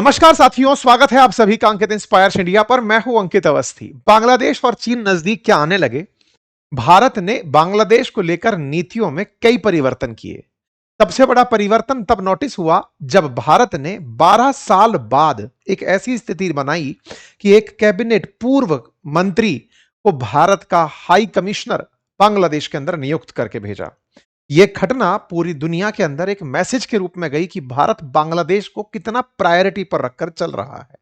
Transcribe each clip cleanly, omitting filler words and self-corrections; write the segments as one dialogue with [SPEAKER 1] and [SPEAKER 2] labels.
[SPEAKER 1] नमस्कार साथियों, स्वागत है आप सभी का अंकित इंस्पायर्स इंडिया पर। मैं हूं अंकित अवस्थी। बांग्लादेश और चीन नजदीक क्या आने लगे। भारत ने बांग्लादेश को लेकर नीतियों में कई परिवर्तन किए। सबसे बड़ा परिवर्तन तब नोटिस हुआ जब भारत ने 12 साल बाद एक ऐसी स्थिति बनाई कि एक कैबिनेट पूर्व मंत्री को भारत का हाई कमिश्नर बांग्लादेश के अंदर नियुक्त करके भेजा। यह घटना पूरी दुनिया के अंदर एक मैसेज के रूप में गई कि भारत बांग्लादेश को कितना प्रायोरिटी पर रखकर चल रहा है,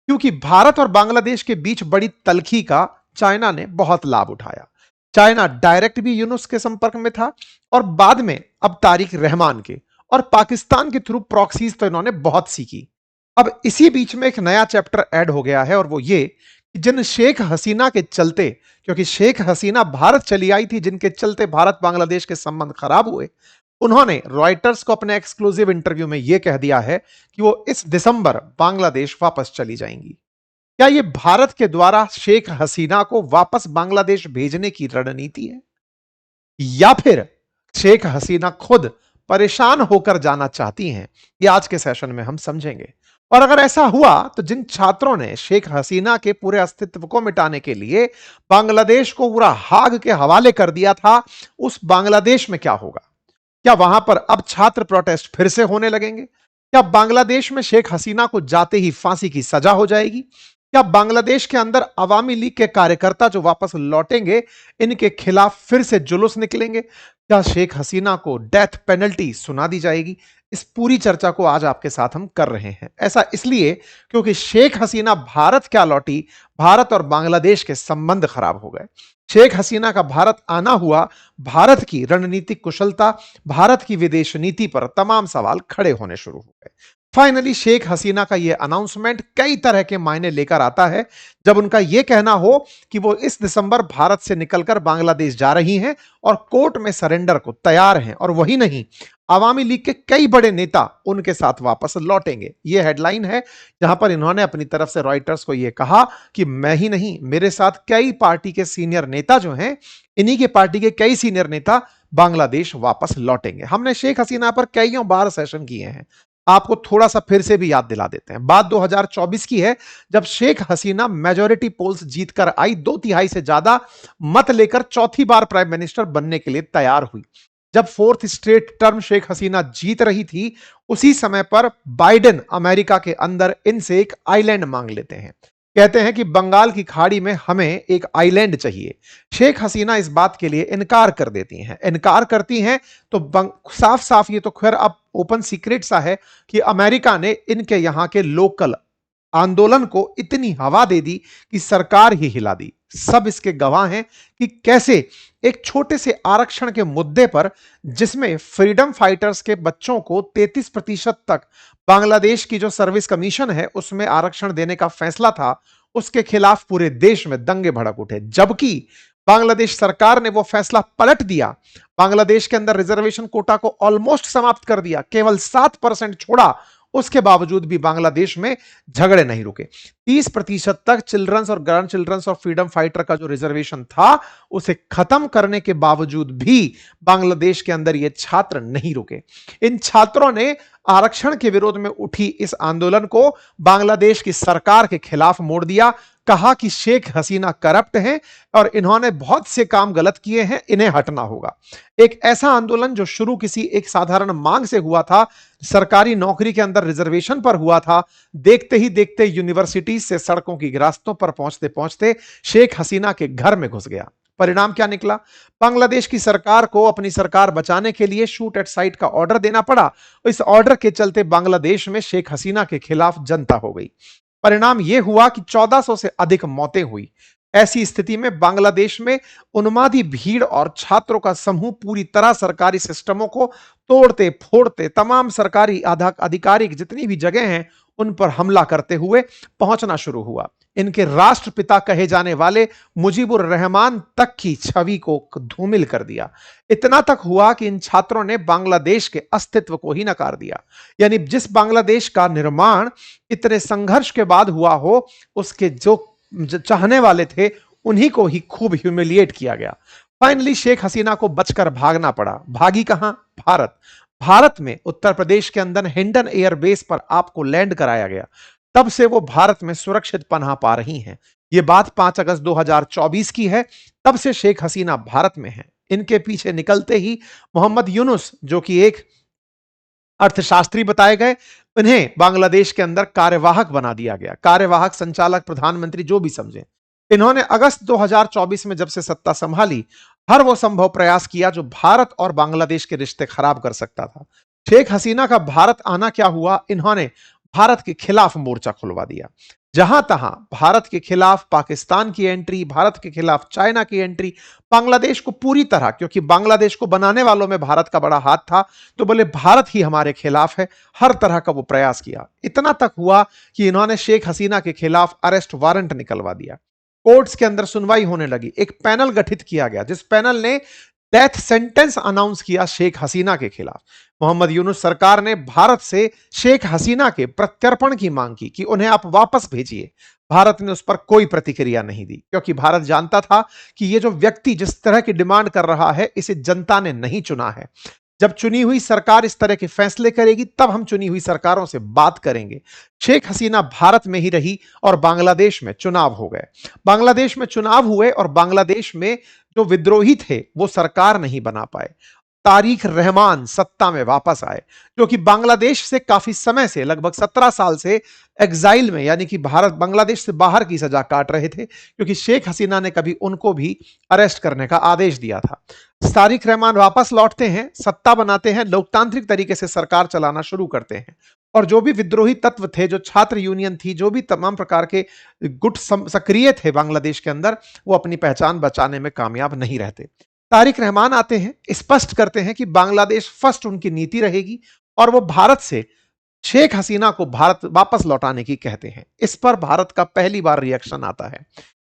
[SPEAKER 1] क्योंकि भारत और बांग्लादेश के बीच बड़ी तलखी का चाइना ने बहुत लाभ उठाया। चाइना डायरेक्ट भी यूनुस के संपर्क में था और बाद में अब तारिक रहमान के और पाकिस्तान के थ्रू प्रॉक्सीज तो इन्होंने बहुत सीखी। अब इसी बीच में एक नया चैप्टर ऐड हो गया है और वो ये कि जिन शेख हसीना के चलते, क्योंकि शेख हसीना भारत चली आई थी, जिनके चलते भारत बांग्लादेश के संबंध खराब हुए, उन्होंने रॉयटर्स को अपने एक्सक्लूसिव इंटरव्यू में यह कह दिया है कि वो इस दिसंबर बांग्लादेश वापस चली जाएंगी। क्या यह भारत के द्वारा शेख हसीना को वापस बांग्लादेश भेजने की रणनीति है, या फिर शेख हसीना खुद परेशान होकर जाना चाहती हैं? ये आज के सेशन में हम समझेंगे। और अगर ऐसा हुआ तो जिन छात्रों ने शेख हसीना के पूरे अस्तित्व को मिटाने के लिए बांग्लादेश को पूरा हाग के हवाले कर दिया था, उस बांग्लादेश में क्या होगा? क्या वहां पर अब छात्र प्रोटेस्ट फिर से होने लगेंगे? क्या बांग्लादेश में शेख हसीना को जाते ही फांसी की सजा हो जाएगी? क्या बांग्लादेश के अंदर अवामी लीग के कार्यकर्ता जो वापस लौटेंगे, इनके खिलाफ फिर से जुलूस निकलेंगे? क्या शेख हसीना को डेथ पेनल्टी सुना दी जाएगी? इस पूरी चर्चा को आज आपके साथ हम कर रहे हैं। ऐसा इसलिए क्योंकि शेख हसीना भारत क्या लौटी, भारत और बांग्लादेश के संबंध खराब हो गए। शेख हसीना का भारत आना हुआ भारत की रणनीतिक कुशलता, भारत की विदेश नीति पर तमाम सवाल खड़े होने शुरू हो गए। फाइनली शेख हसीना का यह अनाउंसमेंट कई तरह के मायने लेकर आता है जब उनका यह कहना हो कि वो इस दिसंबर भारत से निकलकर बांग्लादेश जा रही हैं और कोर्ट में सरेंडर को तैयार हैं, और वही नहीं, अवामी लीग के कई बड़े नेता उनके साथ वापस लौटेंगे। यह हेडलाइन है जहां पर इन्होंने अपनी तरफ से रॉयटर्स को यह कहा कि मैं ही नहीं, मेरे साथ कई पार्टी के सीनियर नेता जो हैं, इन्हीं के पार्टी के कई सीनियर नेता बांग्लादेश वापस लौटेंगे। हमने शेख हसीना पर कईयों बार सेशन किए हैं, आपको थोड़ा सा फिर से भी याद दिला देते हैं। बात 2024 की है जब शेख हसीना मेजॉरिटी पोल्स जीतकर आई, 2/3 से ज्यादा मत लेकर चौथी बार प्राइम मिनिस्टर बनने के लिए तैयार हुई। जब fourth straight term Sheikh Hasina जीत रही थी, उसी समय पर बाइडेन अमेरिका के अंदर इनसे एक आइलैंड मांग लेते हैं। कहते हैं कि बंगाल की खाड़ी में हमें एक आइलैंड चाहिए। शेख हसीना इस बात के लिए इनकार कर देती हैं। इनकार करती हैं तो साफ साफ ये तो खैर अब ओपन सीक्रेट सा है कि अमेरिका ने इनके यहां के लोकल आंदोलन को इतनी हवा दे दी कि सरकार ही हिला दी। सब इसके गवाह हैं कि कैसे एक छोटे से आरक्षण के मुद्दे पर, जिसमें फ्रीडम फाइटर्स के बच्चों को 33% तक बांग्लादेश की जो सर्विस कमीशन है उसमें आरक्षण देने का फैसला था, उसके खिलाफ पूरे देश में दंगे भड़क उठे। जबकि बांग्लादेश सरकार ने वो फैसला पलट दिया, बांग्लादेश के अंदर रिजर्वेशन कोटा को ऑलमोस्ट समाप्त कर दिया, केवल 7% छोड़ा। उसके बावजूद भी बांग्लादेश में झगड़े नहीं रुके। 30% तक चिल्ड्रंस और ग्रैंड चिल्ड्रंस और फ्रीडम फाइटर का जो रिजर्वेशन था, उसे खत्म करने के बावजूद भी बांग्लादेश के अंदर ये छात्र नहीं रुके। इन छात्रों ने आरक्षण के विरोध में उठी इस आंदोलन को बांग्लादेश की सरकार के खिलाफ मोड़ दिया। कहा कि शेख हसीना करप्ट हैं और इन्होंने बहुत से काम गलत किए हैं, इन्हें हटना होगा। एक ऐसा आंदोलन जो शुरू किसी एक साधारण मांग से हुआ था, सरकारी नौकरी के अंदर रिजर्वेशन पर हुआ था, देखते ही देखते यूनिवर्सिटी से सड़कों की रास्तों पर पहुंचते पहुंचते शेख हसीना के घर में घुस गया। परिणाम क्या निकला? बांग्लादेश की सरकार को अपनी सरकार बचाने के लिए शूट एट साइट का ऑर्डर देना पड़ा। इस ऑर्डर के चलते बांग्लादेश में शेख हसीना के खिलाफ जनता हो गई। परिणाम यह हुआ कि 1400 से अधिक मौतें हुई। ऐसी स्थिति में बांग्लादेश में उन्मादी भीड़ और छात्रों का समूह पूरी तरह सरकारी सिस्टमों को तोड़ते फोड़ते तमाम सरकारी आधिकारिक जितनी भी जगह हैं उन पर हमला करते हुए पहुंचना शुरू हुआ। इनके राष्ट्रपिता कहे जाने वाले मुजीबुर रहमान तक की छवि को धूमिल कर दिया। इतना तक हुआ कि इन छात्रों ने बांग्लादेश के अस्तित्व को ही नकार दिया। यानी जिस बांग्लादेश का निर्माण इतने संघर्ष के बाद हुआ हो, उसके जो चाहने वाले थे उन्हीं को ही खूब ह्यूमिलिएट किया गया। फाइनली शेख हसीना को बचकर भागना पड़ा। भागी कहां? भारत। भारत में उत्तर प्रदेश के अंदर हिंडन एयरबेस पर आपको लैंड कराया गया, तब से वो भारत में सुरक्षित पनाह पा रही हैं। ये बात 5 अगस्त 2024 की है। तब से शेख हसीना भारत में हैं। इनके पीछे निकलते ही मोहम्मद यूनुस, जो कि एक अर्थशास्त्री बताए गए, इन्हें बांग्लादेश के अंदर कार्यवाहक बना दिया गया। कार्यवाहक, संचालक, प्रधानमंत्री, जो भी समझे। इन्होंने अगस्त 2024 में जब से सत्ता संभाली, हर वो संभव प्रयास किया जो भारत और बांग्लादेश के रिश्ते खराब कर सकता था। शेख हसीना का भारत आना क्या हुआ, इन्होंने भारत के खिलाफ मोर्चा खुलवा दिया। जहां तहां भारत के खिलाफ पाकिस्तान की एंट्री, भारत के खिलाफ चाइना की एंट्री, बांग्लादेश को पूरी तरह, क्योंकि बांग्लादेश को बनाने वालों में भारत का बड़ा हाथ था, तो बोले भारत ही हमारे खिलाफ है। हर तरह का वो प्रयास किया। इतना तक हुआ कि इन्होंने शेख हसीना के खिलाफ अरेस्ट वारंट निकलवा दिया। कोर्ट्स के अंदर सुनवाई होने लगी। एक पैनल गठित किया गया, जिस पैनल ने डेथ सेंटेंस अनाउंस किया शेख हसीना के खिलाफ। मोहम्मद यूनुस सरकार ने भारत से शेख हसीना के प्रत्यर्पण की मांग की कि उन्हें आप वापस भेजिए। भारत ने उस पर कोई प्रतिक्रिया नहीं दी, क्योंकि भारत जानता था कि ये जो व्यक्ति जिस तरह की डिमांड कर रहा है, इसे जनता ने नहीं चुना है। जब चुनी हुई सरकार इस तरह के फैसले करेगी, तब हम चुनी हुई सरकारों से बात करेंगे। शेख हसीना भारत में ही रही और बांग्लादेश में चुनाव हो गए। बांग्लादेश में चुनाव हुए और बांग्लादेश में जो विद्रोही थे वो सरकार नहीं बना पाए। तारिक रहमान सत्ता में वापस आए, जो कि बांग्लादेश से काफी समय से, लगभग 17 साल से एग्जाइल में, यानी कि भारत बांग्लादेश से बाहर की सजा काट रहे थे, क्योंकि शेख हसीना ने कभी उनको भी अरेस्ट करने का आदेश दिया था। तारिक रहमान वापस लौटते हैं, सत्ता बनाते हैं, लोकतांत्रिक तरीके से सरकार चलाना शुरू करते हैं। और जो भी विद्रोही तत्व थे, जो छात्र यूनियन थी, जो भी तमाम प्रकार के गुट सक्रिय थे बांग्लादेश के अंदर, वो अपनी पहचान बचाने में कामयाब नहीं रहते। तारिक रहमान आते हैं, स्पष्ट करते हैं कि बांग्लादेश फर्स्ट उनकी नीति रहेगी, और वो भारत से शेख हसीना को भारत वापस लौटाने की कहते हैं। इस पर भारत का पहली बार रिएक्शन आता है।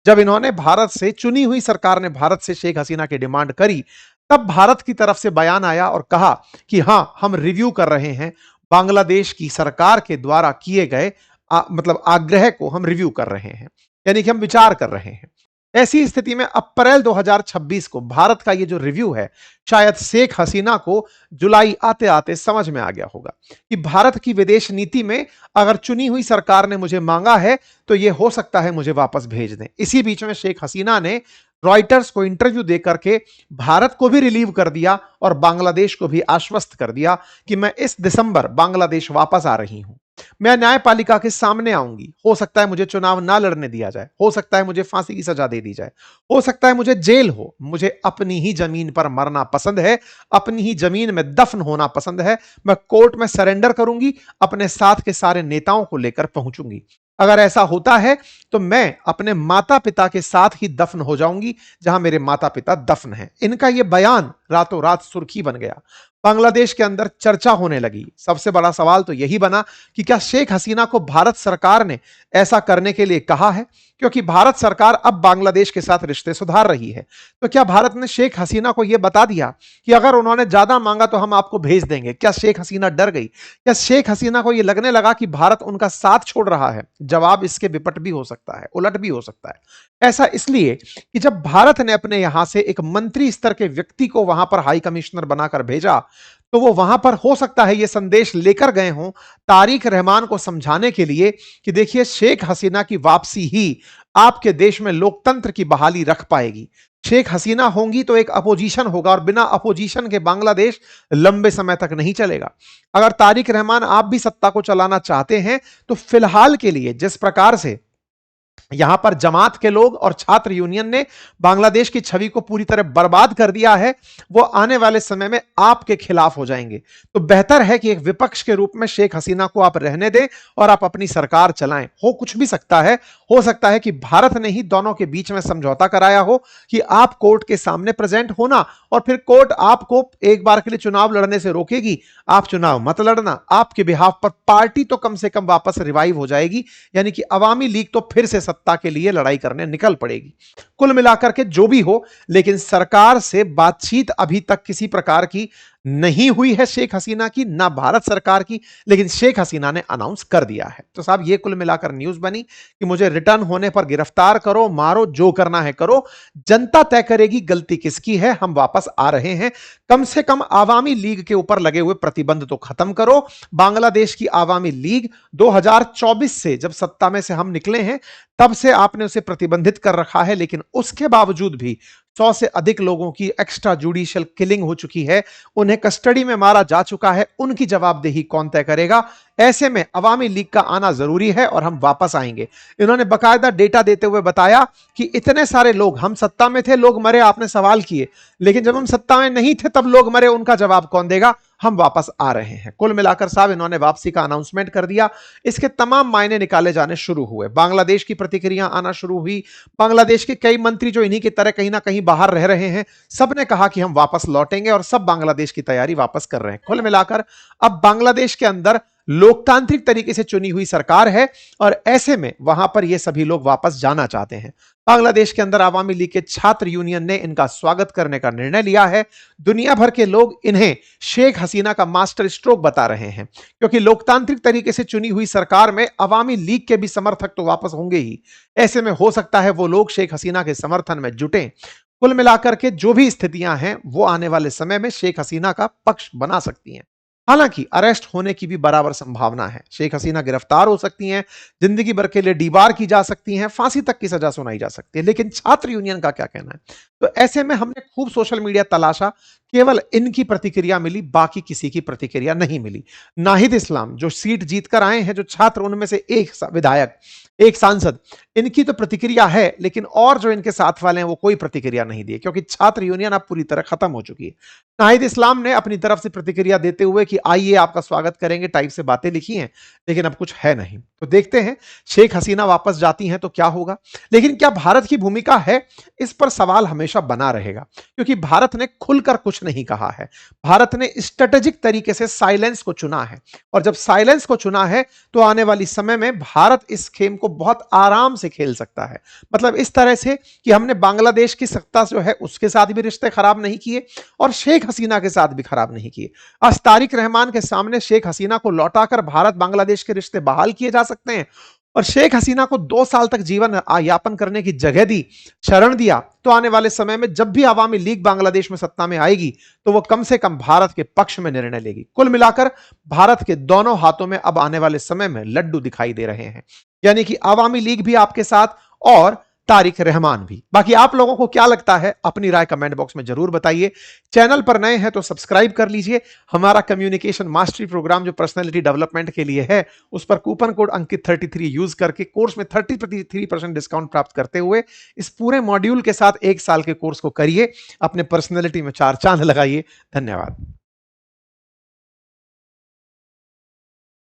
[SPEAKER 1] जब इन्होंने भारत से, चुनी हुई सरकार ने भारत से शेख हसीना की डिमांड करी, तब भारत की तरफ से बयान आया और कहा कि हां, हम रिव्यू कर रहे हैं, बांग्लादेश की सरकार के द्वारा किए गए मतलब आग्रह को हम रिव्यू कर रहे हैं, यानी कि हम विचार कर रहे हैं। ऐसी स्थिति में अप्रैल 2026 को भारत का ये जो रिव्यू है, शायद शेख हसीना को जुलाई आते आते समझ में आ गया होगा कि भारत की विदेश नीति में अगर चुनी हुई सरकार ने मुझे मांगा है, तो ये हो सकता है मुझे वापस भेज दें। इसी बीच में शेख हसीना ने रॉयटर्स को इंटरव्यू देकर के भारत को भी रिलीव कर दिया और बांग्लादेश को भी आश्वस्त कर दिया कि मैं इस दिसंबर बांग्लादेश वापस आ रही हूं। मैं न्यायपालिका के सामने आऊंगी। हो सकता है मुझे चुनाव ना लड़ने दिया जाए, हो सकता है मुझे फांसी की सजा दे दी जाए, हो सकता है मुझे जेल हो। मुझे अपनी ही जमीन पर मरना पसंद है, अपनी ही जमीन में दफन होना पसंद है। मैं कोर्ट में सरेंडर करूंगी, अपने साथ के सारे नेताओं को लेकर पहुंचूंगी। अगर ऐसा होता है तो मैं अपने माता पिता के साथ ही दफन हो जाऊंगी, जहां मेरे माता पिता दफन हैं। इनका यह बयान रातों रात सुर्खी बन गया। बांग्लादेश के अंदर चर्चा होने लगी। सबसे बड़ा सवाल तो यही बना कि क्या शेख हसीना को भारत सरकार ने ऐसा करने के लिए कहा है, क्योंकि भारत सरकार अब बांग्लादेश के साथ रिश्ते सुधार रही है। तो क्या भारत ने शेख हसीना को यह बता दिया कि अगर उन्होंने ज्यादा मांगा तो हम आपको भेज देंगे? क्या शेख हसीना डर गई? क्या शेख हसीना को यह लगने लगा कि भारत उनका साथ छोड़ रहा है? जवाब इसके विपट भी हो सकता है, उलट भी हो सकता है। ऐसा इसलिए कि जब भारत ने अपने यहां से एक मंत्री स्तर के व्यक्ति को वहां पर हाई कमिश्नर बनाकर भेजा, तो वो वहां पर हो सकता है ये संदेश लेकर गए हों तारिक रहमान को समझाने के लिए कि देखिए, शेख हसीना की वापसी ही आपके देश में लोकतंत्र की बहाली रख पाएगी। शेख हसीना होंगी तो एक अपोजिशन होगा, और बिना अपोजिशन के बांग्लादेश लंबे समय तक नहीं चलेगा। अगर तारिक रहमान आप भी सत्ता को चलाना चाहते हैं, तो फिलहाल के लिए जिस प्रकार से यहां पर जमात के लोग और छात्र यूनियन ने बांग्लादेश की छवि को पूरी तरह बर्बाद कर दिया है, वो आने वाले समय में आपके खिलाफ हो जाएंगे। तो बेहतर है कि एक विपक्ष के रूप में शेख हसीना को आप रहने दें और आप अपनी सरकार चलाएं। हो कुछ भी सकता है। हो सकता है कि भारत ने ही दोनों के बीच में समझौता कराया हो कि आप कोर्ट के सामने प्रेजेंट होना, और फिर कोर्ट आपको एक बार के लिए चुनाव लड़ने से रोकेगी, आप चुनाव मत लड़ना। आपके बिहाफ पर पार्टी तो कम से कम वापस रिवाइव हो जाएगी, यानी कि अवामी लीग तो फिर से सत्ता के लिए लड़ाई करने निकल पड़ेगी। कुल मिलाकर के जो भी हो, लेकिन सरकार से बातचीत अभी तक किसी प्रकार की नहीं हुई है शेख हसीना की, ना भारत सरकार की, लेकिन शेख हसीना ने अनाउंस कर दिया है। तो साहब ये कुल मिलाकर न्यूज़ बनी कि मुझे रिटर्न होने पर गिरफ्तार करो, मारो, जो करना है करो, जनता तय करेगी गलती किसकी है, हम वापस आ रहे हैं। कम से कम आवामी लीग के ऊपर लगे हुए प्रतिबंध तो खत्म करो। बांग्लादेश की आवामी लीग 2024 से जब सत्ता में से हम निकले हैं, तब से आपने उसे प्रतिबंधित कर रखा है, लेकिन उसके बावजूद भी 100 से अधिक लोगों की एक्स्ट्रा जुडिशियल किलिंग हो चुकी है, उन्हें कस्टडी में मारा जा चुका है। उनकी जवाबदेही कौन तय करेगा? ऐसे में अवामी लीग का आना जरूरी है और हम वापस आएंगे। इन्होंने बकायदा डेटा देते हुए बताया कि इतने सारे लोग, हम सत्ता में थे, लोग मरे, आपने सवाल किए, लेकिन जब हम सत्ता में नहीं थे तब लोग मरे, उनका जवाब कौन देगा? हम वापस आ रहे हैं। कुल मिलाकर साहब इन्होंने वापसी का अनाउंसमेंट कर दिया। इसके तमाम मायने निकाले जाने शुरू हुए। बांग्लादेश की प्रतिक्रिया आना शुरू हुई। बांग्लादेश के कई मंत्री जो इन्हीं की तरह कहीं ना कहीं बाहर रह रहे हैं, सब ने कहा कि हम वापस लौटेंगे और सब बांग्लादेश की तैयारी वापस कर रहे हैं। कुल मिलाकर अब बांग्लादेश के अंदर लोकतांत्रिक तरीके से चुनी हुई सरकार है और ऐसे में वहां पर ये सभी लोग वापस जाना चाहते हैं। बांग्लादेश के अंदर आवामी लीग के छात्र यूनियन ने इनका स्वागत करने का निर्णय लिया है। दुनिया भर के लोग इन्हें शेख हसीना का मास्टर स्ट्रोक बता रहे हैं, क्योंकि लोकतांत्रिक तरीके से चुनी हुई सरकार में अवामी लीग के भी समर्थक तो वापस होंगे ही। ऐसे में हो सकता है वो लोग शेख हसीना के समर्थन में जुटें। कुल मिलाकर के जो भी स्थितियां हैं वो आने वाले समय में शेख हसीना का पक्ष बना सकती हैं। हालांकि अरेस्ट होने की भी बराबर संभावना है। शेख हसीना गिरफ्तार हो सकती हैं, जिंदगी भर के लिए डीबार की जा सकती हैं, फांसी तक की सजा सुनाई जा सकती है। लेकिन छात्र यूनियन का क्या कहना है? तो ऐसे में हमने खूब सोशल मीडिया तलाशा, केवल इनकी प्रतिक्रिया मिली, बाकी किसी की प्रतिक्रिया नहीं मिली। नाहिद इस्लाम जो सीट जीतकर आए हैं, जो छात्र, उनमें से एक विधायक, एक सांसद, इनकी तो प्रतिक्रिया है, लेकिन और जो इनके साथ वाले हैं वो कोई प्रतिक्रिया नहीं दिए, क्योंकि छात्र यूनियन अब पूरी तरह खत्म हो चुकी है। नाहिद इस्लाम ने अपनी तरफ से प्रतिक्रिया देते हुए कि आइए आपका स्वागत करेंगे टाइप से बातें लिखी हैं, लेकिन अब कुछ है नहीं। तो देखते हैं शेख हसीना वापस जाती हैं तो क्या होगा। लेकिन क्या भारत की भूमिका है, इस पर सवाल हमेशा बना रहेगा, क्योंकि भारत ने खुलकर कुछ नहीं कहा है। भारत ने स्ट्रेटेजिक तरीके से साइलेंस को चुना है, और जब साइलेंस को चुना है तो आने वाली समय में भारत इस खेल को बहुत आराम से खेल सकता है। मतलब इस तरह से कि हमने बांग्लादेश की सत्ता जो है उसके साथ भी रिश्ते खराब नहीं किए और शेख हसीना के साथ भी खराब नहीं किए। आज तारिक रहमान के सामने शेख हसीना को लौटाकर भारत बांग्लादेश के रिश्ते बहाल किए जा सकते हैं, और शेख हसीना को 2 साल तक जीवन यापन करने की जगह दी, शरण दिया, तो आने वाले समय में जब भी आवामी लीग बांग्लादेश में सत्ता में आएगी तो वो कम से कम भारत के पक्ष में निर्णय लेगी। कुल मिलाकर भारत के दोनों हाथों में अब आने वाले समय में लड्डू दिखाई दे रहे हैं, यानी कि आवामी लीग भी आपके साथ और तारिक रहमान भी। बाकी आप लोगों को क्या लगता है, अपनी राय कमेंट बॉक्स में जरूर बताइए। चैनल पर नए हैं तो सब्सक्राइब कर लीजिए। हमारा कम्युनिकेशन मास्टरी प्रोग्राम जो पर्सनैलिटी डेवलपमेंट के लिए है, उस पर कूपन कोड अंकित 33 यूज करके कोर्स में 33% डिस्काउंट प्राप्त करते हुए इस पूरे मॉड्यूल के साथ 1 साल के कोर्स को करिए, अपने पर्सनैलिटी में 4 चांद लगाइए। धन्यवाद।